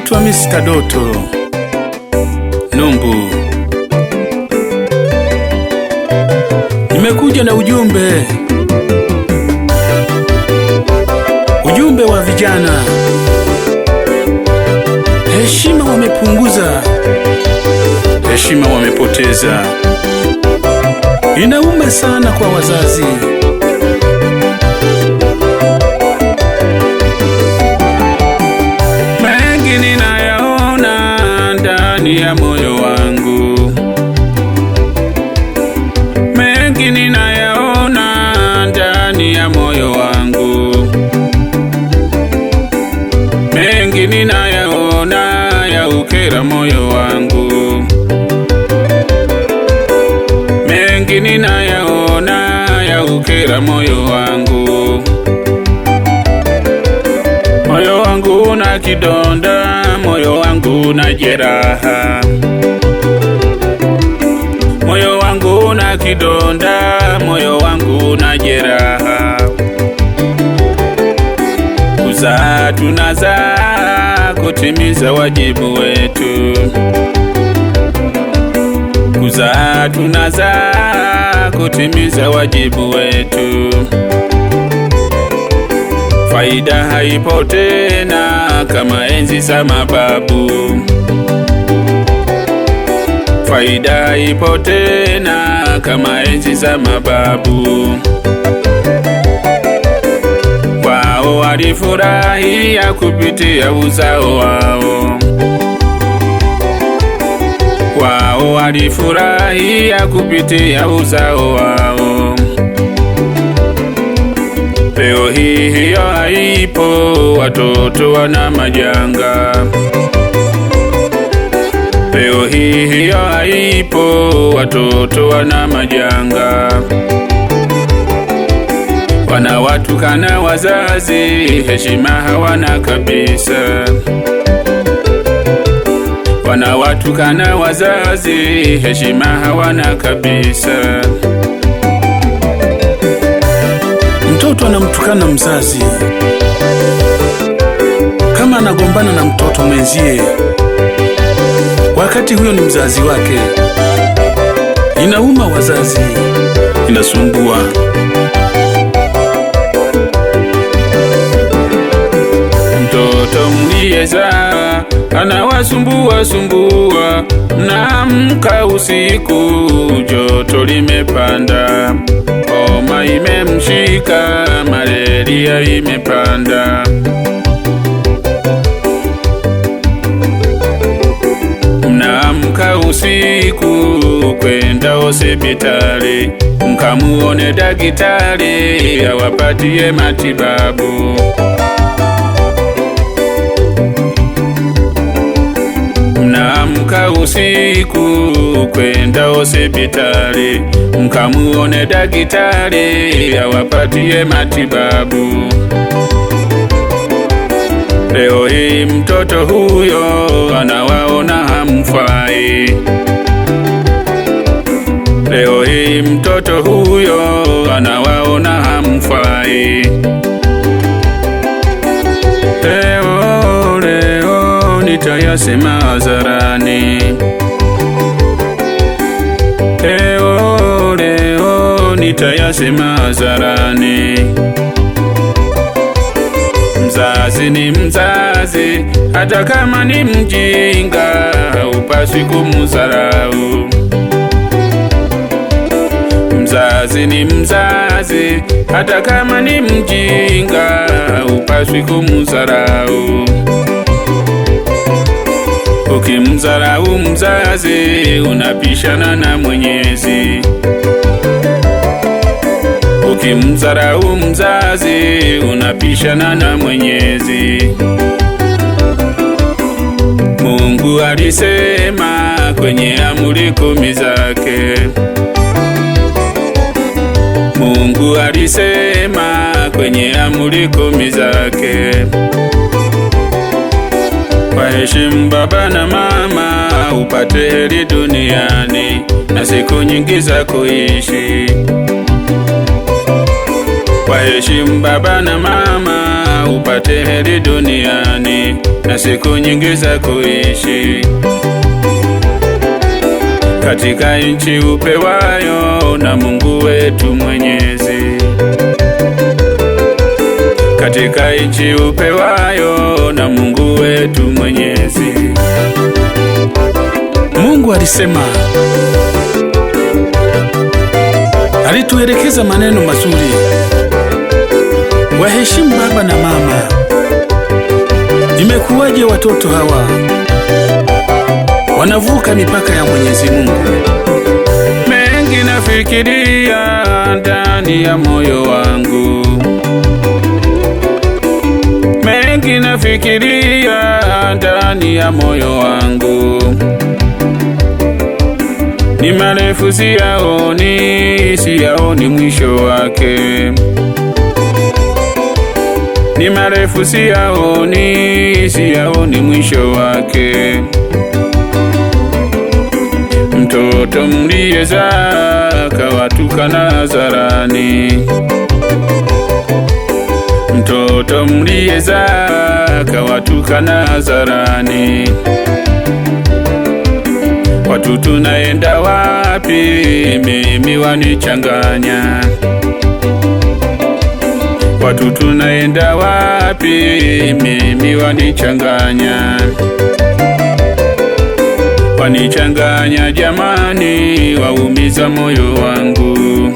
Naitwa Mr. Doto Numbu. Nimekuja na ujumbe wa vijana. Heshima wamepunguza, heshima wamepoteza. Inauma sana kwa wazazi. Mengi ninayaona ndani ya moyo wangu, mengi ninayaona ndani ya moyo wangu, mengi ninayaona yaukera moyo wangu, mengi ninayaona yaukera moyo wangu. Moyo wangu una kidonda, moyo wangu una jeraha, moyo wangu una kidonda, moyo wangu una jeraha. Kuzaa tunazaa kutimiza wajibu wetu, kuzaa tunazaa kutimiza wajibu wetu. Faida haipo tena kama enzi za mababu, faida haipo tena kama enzi za mababu. Wao walifurahia kupitia uzao wao, wao walifurahia kupitia uzao wao. Leo hii hiyo haipo, watoto wana majanga. Leo hii hiyo haipo, watoto wana majanga. Wanawatukana wazazi, heshima hawana kabisa. Wanawatukana wazazi, heshima hawana kabisa. Mtoto anamtukana mzazi kama anagombana na mtoto mwenzie, wakati huyo ni mzazi wake. Inauma wazazi, inasumbua. Mtoto mliyezaa anawasumbua sumbua, mnaamka usiku joto limepanda, homa imemshika, malaria imepanda. Mnaamka usiku kwenda hospitali, mkamuone daktari awapatie matibabu. Mnaamka usiku kwenda hospitali, mkamuone daktari awapatie matibabu. Leo hii mtoto huyo anawaona hamfai. Leo hii mtoto huyo anawaona hamfai. Leo nitayasema hadharani. Leo nitayasema hadharani. Mzazi ni mzazi, hata kama ni mjinga, hupaswi kumdharau. Mzazi ni mzazi, hata kama ni mjinga, hupaswi kumdharau. Ukimdharau mzazi, unapishana na Mwenyezi. Ukimdharau mzazi, unapishana na Mwenyezi. Mungu alisema kwenye amri 10 zake. Mungu alisema kwenye amri 10 zake. Waheshimu baba na mama, upate heri duniani na siku nyingi za kuishi. Waheshimu baba na mama, upate heri duniani na siku nyingi za kuishi katika nchi upewayo na Mungu wetu Mwenyezi. Katika nchi upewayo na Mungu wetu Mwenyezi. Mungu alisema, alituelekeza maneno mazuri. Waheshimu baba na mama. Imekuwaje watoto hawa wanavuka mipaka ya Mwenyezi Mungu? Mengi nafikiria ndani ya moyo wangu, mengi nafikiria ndani ya moyo wangu. Ni marefu siyaoni mwisho wake. Ni marefu siyaoni mwisho wake. Mtoto mliyezaa kawatukana hadharani. Mtoto mliyezaa kawatukana hadharani. Watu tunaenda wapi? Mimi wanichanganya. Watu tunaenda wapi? Mimi wanichanganya. Wanichanganya jamani, waumiza moyo wangu.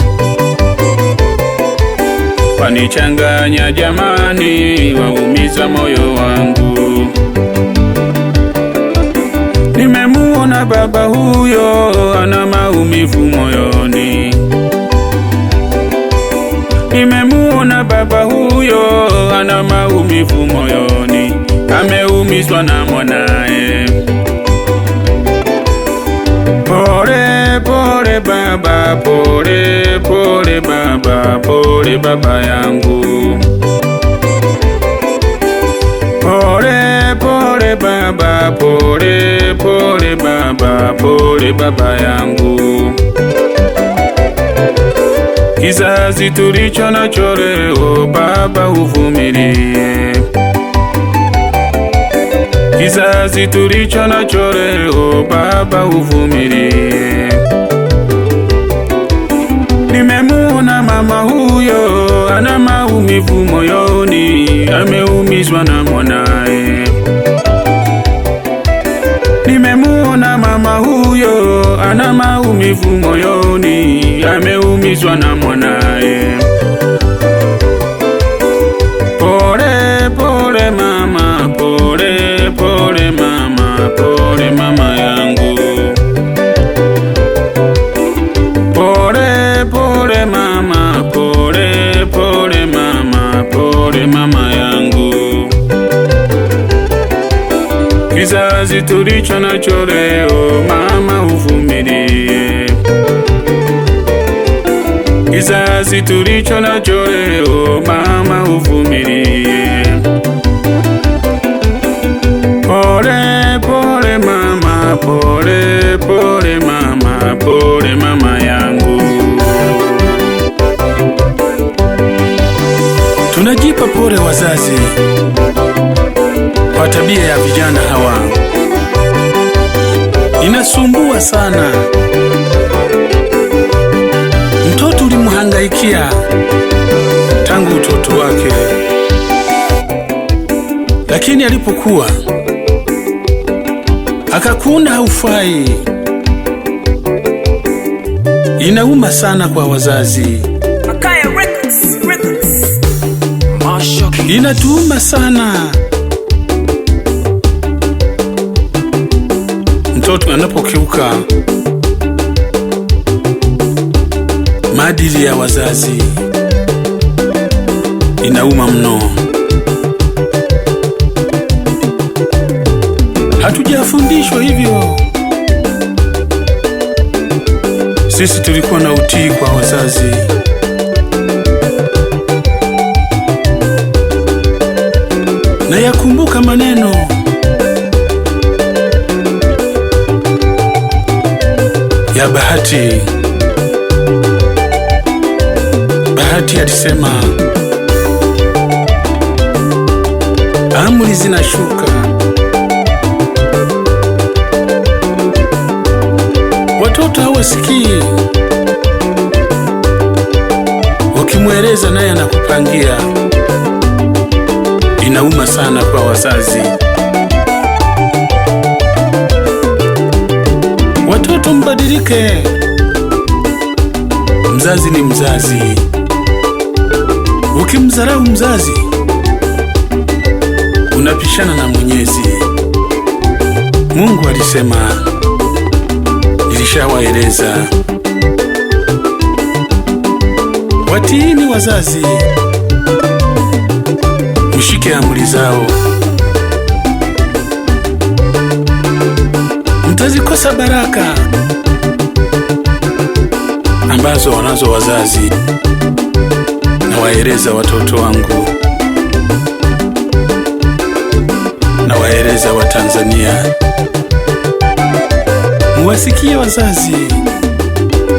Wanichanganya jamani, waumiza moyo wangu. Nimemuona baba huyo ana maumivu moyoni. Nimemuona baba huyo ana maumivu moyoni. Ameumizwa na mwanae. Pole pole baba, pole pole baba, pole baba yangu. Pole pole baba, pole pole baba, pole baba yangu. Kizazi tulicho nacho leo baba, uvumilie. Kizazi tulicho nacho leo baba, uvumilie. Nimemuona mama huyo ana maumivu moyoni, ameumizwa na mwanae. Nimemuona mama huyo ana maumivu moyoni, ameumizwa na mwanae. Pole pole mama, pole pole mama, pole mama yangu. Pole pole mama, pole pole mama, pole mama yangu. Kizazi tulicho nacho leo mama, uvumilie. Kizazi tulicho nacho leo mama, uvumilie. Pole pole mama, pole pole mama, pole mama yangu. Tunajipa pole wazazi kwa tabia ya vijana hawa. Inasumbua sana. Mtoto ulimhangaikia tangu utoto wake, lakini alipokuwa akakuona haufai. Inauma sana kwa wazazi. Inatuuma sana. Mtoto anapokiuka maadili ya wazazi, inauma mno. Hatujafundishwa hivyo. Sisi tulikuwa na utii kwa wazazi. Na yakumbuka maneno ya Bahati Bahati alisema amri zinashuka, watoto hawasikii. Ukimweleza naye anakupangia. Inauma sana kwa wazazi. Watoto mbadilike. Mzazi ni mzazi. Ukimdharau mzazi, unapishana na Mwenyezi. Mungu alisema, nilishawaeleza. Watiini wazazi, mshike amri zao. Mtazikosa baraka ambazo wanazo wazazi. Nawaeleza watoto wangu, nawaeleza Watanzania, muwasikie wazazi,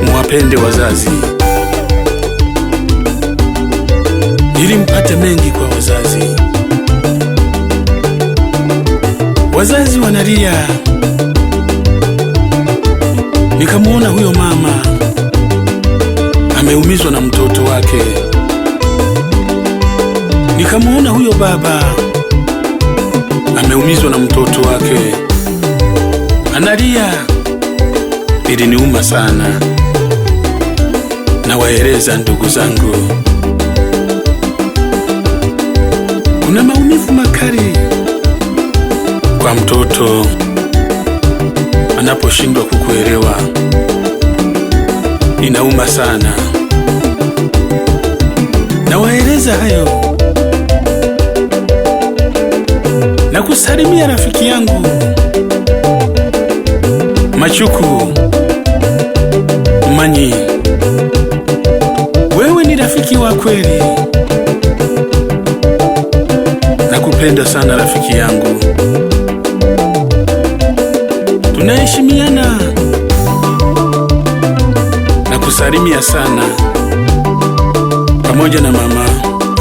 muwapende wazazi, ili mpate mengi kwa wazazi. Wazazi wanalia. Nikamuona huyo mama ameumizwa na mtoto wake. Nikamuona huyo baba ameumizwa na mtoto wake, analia. Iliniuma sana. Nawaeleza ndugu zangu, kuna maumivu makali kwa mtoto anaposhindwa kukuelewa. Inauma sana. Nawaeleza hayo na kusalimia rafiki yangu Machuku Manyi. Wewe ni rafiki wa kweli. Nakupenda sana rafiki yangu. Tunaheshimiana. Nakusalimia sana, pamoja na mama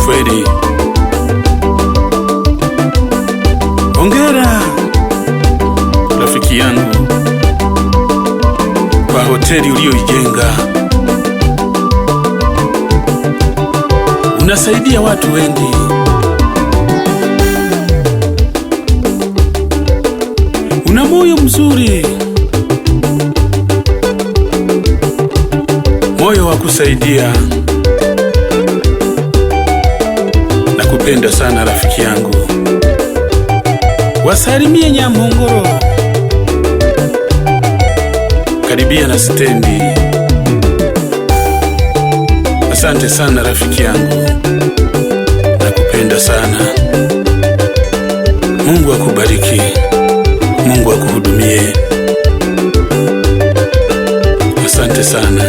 Fwedi. Hongera rafiki yangu kwa hoteli uliyoijenga. Unasaidia watu wengi. Una moyo mzuri, moyo wa kusaidia. Nakupenda sana rafiki yangu. Wasalimie Nyamhongoro, karibia na stendi. Asante sana rafiki yangu. Nakupenda sana. Mungu akubariki. Mungu akuhudumie. Asante sana.